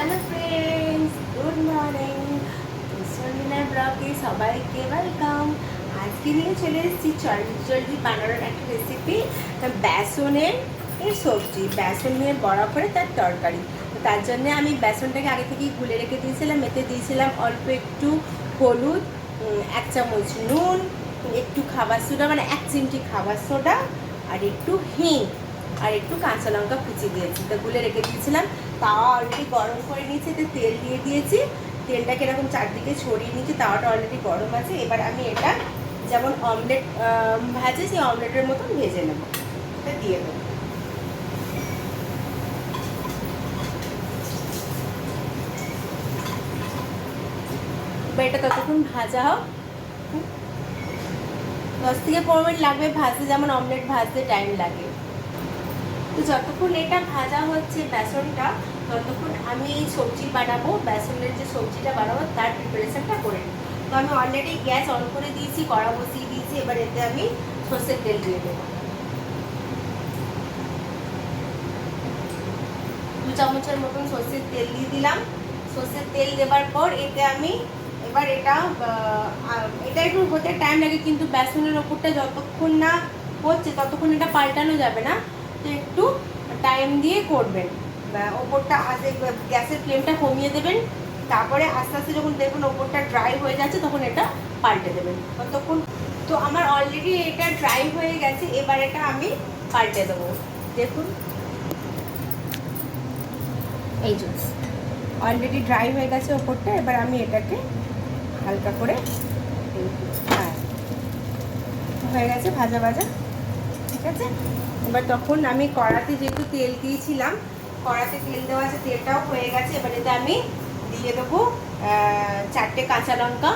Hello friends, good morning. সন্ডিনার ব্লগে সবাইকে ওয়েলকাম। আজকে নিয়ে চলে এসেছি জলদি বানানোর একটা রেসিপি, বেসনের সবজি, বেসন নিয়ে বড়া করে তার তরকারি। তো তার জন্য আমি বেসনটাকে আগে থেকেই গুলে রেখে দিয়েছিলাম। এতে দিয়েছিলাম অল্প একটু হলুদ, 1 চামচ নুন, একটু খাবার সোডা মানে 1 চিমটি খাবার সোডা, আর একটু হিং, আর একটু কাঁচা লঙ্কা কুচি দিয়েছি। তো গুলে রেখে দিয়েছিলাম। তাওয়া অলরেডি গরম করে নিয়েছি, এতে তেল দিয়ে দিয়েছি। তেলটাকে এরকম চারদিকে ছড়িয়ে নিয়েছি, তাওয়াটা অলরেডি গরম আছে। এবার আমি এটা যেমন অমলেট ভাজে, সেই অমলেটের মতন ভেজে নেব। এটা দিয়ে দেবো। এবার এটা ততক্ষণ ভাজা হোক। 10 থেকে 15 মিনিট লাগবে ভাজতে, যেমন অমলেট ভাজতে টাইম লাগে। তো যতক্ষণ এটা ভাজা হচ্ছে বেসনটা, ততক্ষণ আমি এই সবজি বানাবো। বেসনের যে সবজিটা বানাবো তার প্রিপারেশনটা করে নিই। তো আমি অলরেডি গ্যাস অন করে দিয়েছি, কড়া বসিয়ে দিয়েছি। এবার এতে আমি সর্ষের তেল দিয়ে দেবো। 2 চামচের মতন সর্ষের তেল দিয়ে দিলাম। সর্ষের তেল দেওয়ার পর এতে আমি এবার এটা একটু হতে টাইম লাগে, কিন্তু বেসনের ওপরটা যতক্ষণ না হচ্ছে ততক্ষণ এটা পাল্টানো যাবে না। তো একটু টাইম দিয়ে করবেন। ওপরটা গ্যাসের ফ্লেমটা কমিয়ে দেবেন। তারপরে আস্তে আস্তে যখন দেখবেন ওপরটা ড্রাই হয়ে যাচ্ছে, তখন এটা পাল্টে দেবেন। ততক্ষণ তো আমার অলরেডি এটা ড্রাই হয়ে গেছে। এবার এটা আমি পাল্টে দেবো। দেখুন, এই যে অলরেডি ড্রাই হয়ে গেছে ওপরটা। এবার আমি এটাকে হালকা করে, হ্যাঁ হয়ে গেছে ভাজা ভাজা, ঠিক আছে। এবার তখন আমি কড়াতে যেহেতু তেল দিয়েছিলাম, কড়াতে তেল দেওয়া আছে, তেলটাও হয়ে গেছে। এবার এতে আমি দিয়ে দেবো 4টে কাঁচা লঙ্কা।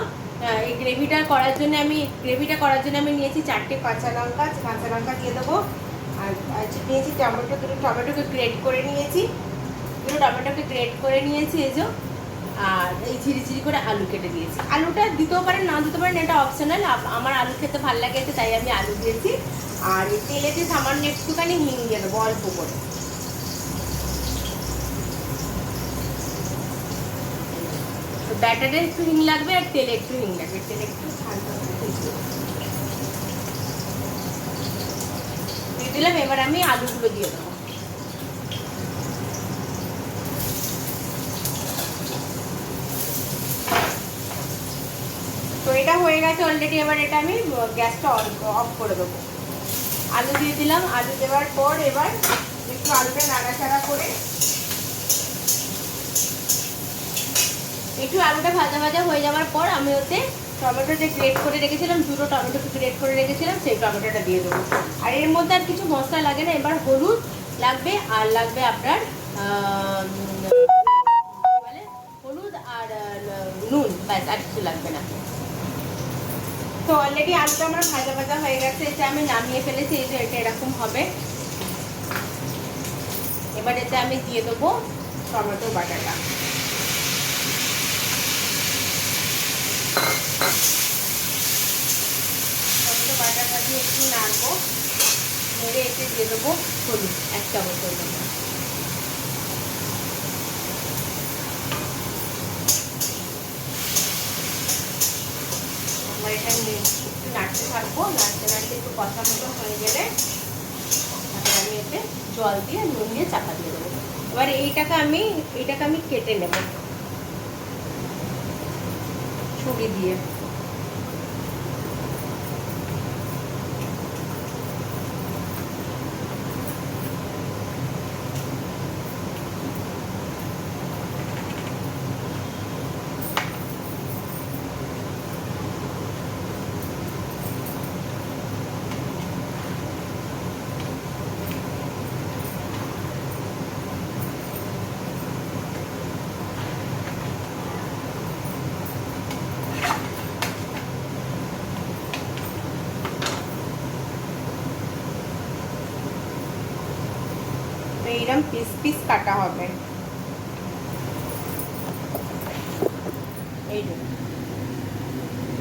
এই গ্রেভিটা করার জন্য আমি নিয়েছি 4টে কাঁচা লঙ্কা। কাঁচা লঙ্কা দিয়ে দেবো। আর নিয়েছি টমেটো, টমেটোকে গ্রেট করে নিয়েছি। টমেটোকে গ্রেট করে নিয়েছি, এই যে। আর এই ঝিরি করে আলু কেটে দিয়েছি। আলুটা দিতেও পারেন, না দিতে পারেন, এটা অপশনাল। আমার আলু খেতে ভালো লাগে, তাই আমি আলু দিয়েছি। আর এই তেলেতে সামান্য একটুখানি হিং দিয়ে দেবো, অল্প করে। ব্যাটারে একটু হিং লাগবে, আর তেলে একটু হিং লাগবে। তেলে একটু হালকা দিয়ে দিলাম। এবার আমি আলুগুলো দিয়ে দেবো। তো এটা হয়ে গেছে অলরেডি। এবার এটা আমি গ্যাসটা অফ করে দেবো। আলু দিয়ে দিলাম। আলু দেওয়ার পর এবার একটু আলুটা নাড়াচাড়া করে, একটু আলুটা ভাজা ভাজা হয়ে যাওয়ার পর আমি ওতে টমেটো যে গ্রেট করে রেখেছিলাম, 2টো টমেটোকে গ্রেট করে রেখেছিলাম, সেই টমেটোটা দিয়ে দেবো। আর এর মধ্যে আর কিছু মশলা লাগে না। এবার হলুদ লাগবে, আর লাগবে আপনার হলুদ আর নুন, ব্যাস, আর কিছু লাগবে না। তো অলরেডি আলুটা আমার ভাজা ভাজা হয়ে গেছে। এটা আমি নামিয়ে ফেলেছি। এই যে এটা এরকম হবে। এবার এতে আমি দিয়ে দেবো টমেটো বাটাটা। টমেটো বাটাটা দিয়ে একটু নাড়বো। নেড়ে এতে দিয়ে দেবো হলুদ 1 চামচের মতো। এবার এটা একটু নাড়তে থাকবো। নাড়তে একটু কষা মতো হয়ে গেলে তারপরে আমি এতে জল দিয়ে নুন দিয়ে চাপা দিয়ে দেবো। এবার এইটাকে আমি কেটে নেব ছুরি দিয়ে। এইরকম পিস পিস কাটা হবে।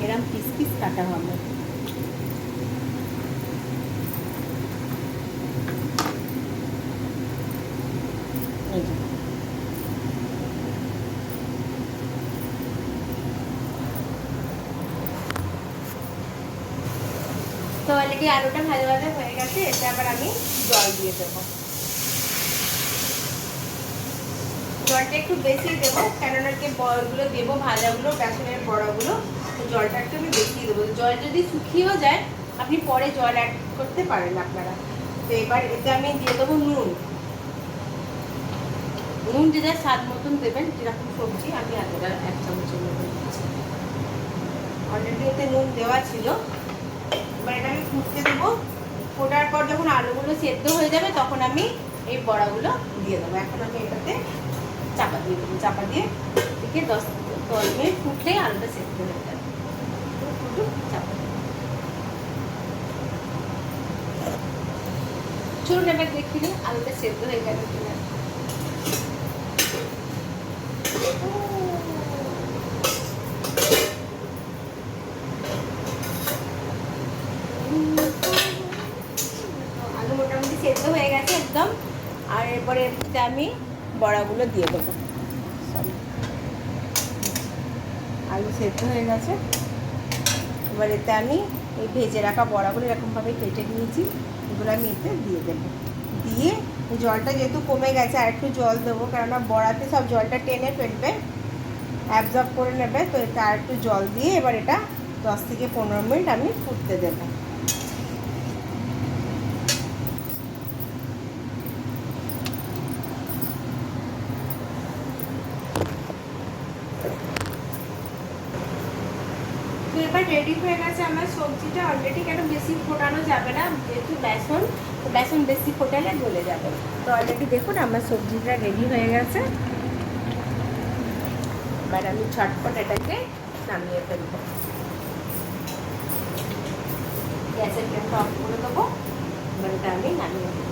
এরকম পিস পিস কাটা হবে। অলরেডি আলুটা ভাজা ভাজা হয়ে গেছে, এতে আবার আমি জল দিয়ে দেবো। জলটা একটু বেশি দেবো, কেননা যে বড়গুলো দেবো, ভাজাগুলো, বেসনের বড়াগুলো, জলটা একটু আমি বেশি দেবো। জল যদি শুকিয়েও যায় আপনি পরে জল অ্যাড করতে পারেন আপনারা। তো এবার এতে আমি দিয়ে দেবো নুন। নুন যে যার স্বাদ মতন দেবেন, যেরকম সবজি। আমি এতটা 1 চামচের মতন দিচ্ছি। অলরেডি এতে নুন দেওয়া ছিল। এবার এটা আমি ফুটতে দেবো। ফোটার পর যখন আলুগুলো সেদ্ধ হয়ে যাবে তখন আমি এই বড়াগুলো দিয়ে দেবো। এখন আমি এটাতে চাপা দিয়ে দেবো। চাপা দিয়ে থেকে 10 মিনিট ফুটলেই আলুটা সেদ্ধ হয়ে যাবে। চাপা চলুন এবার দেখি দিন আলুটা সেদ্ধ হয়ে গেল কিনা। আলু মোটামুটি সেদ্ধ হয়ে গেছে একদম। আর এরপরে এতে আমি বড়াগুলো দিয়ে দেবো। আলু সেদ্ধ হয়ে গেছে। এবার এতে আমি এই ভেজে রাখা বড়াগুলো এরকমভাবে কেটে নিয়েছি, এগুলো আমি এতে দিয়ে দেবো। দিয়ে জলটা যেহেতু কমে গেছে আর একটু জল দেবো, কেননা বড়াতে সব জলটা টেনে ফেলবে, অ্যাবজর্ব করে নেবে। তো এটা আর একটু জল দিয়ে এবার এটা 10 থেকে 15 মিনিট আমি ফুটতে দেবো। তো এবার রেডি হয়ে গেছে আমার সবজিটা অলরেডি। কেন বেশি ফোটানো যাবে না, যেহেতু বেসন বেশি ফোটালে গলে যাবে। তো অলরেডি দেখুন আমার সবজিটা রেডি হয়ে গেছে। এবার আমি ঝটপট এটাকে নামিয়ে ফেলবো। গ্যাসের ফ্লেমটা অফ করে দেবো। এবার এটা আমি নামিয়ে দেবো।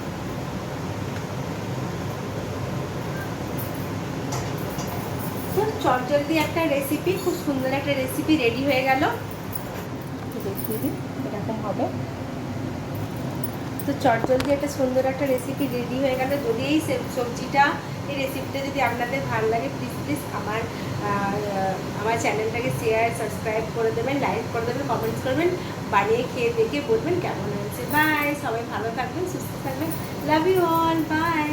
চটজলদি একটা রেসিপি, খুব সুন্দর একটা রেসিপি রেডি হয়ে গেল। দেখিয়ে দিই এরকম হবে। তো চটজলদি একটা সুন্দর একটা রেসিপি রেডি হয়ে গেল। যদি এই সবজিটা, এই রেসিপিটা যদি আপনাদের ভালো লাগে, প্লিজ আমার চ্যানেলটাকে শেয়ার, সাবস্ক্রাইব করে দেবেন, লাইক করে দেবেন, কমেন্টস করবেন, বানিয়ে খেয়ে দেখে বলবেন কেমন হয়েছে। বাই, সবাই ভালো থাকবেন, সুস্থ থাকবেন। Love you all, by.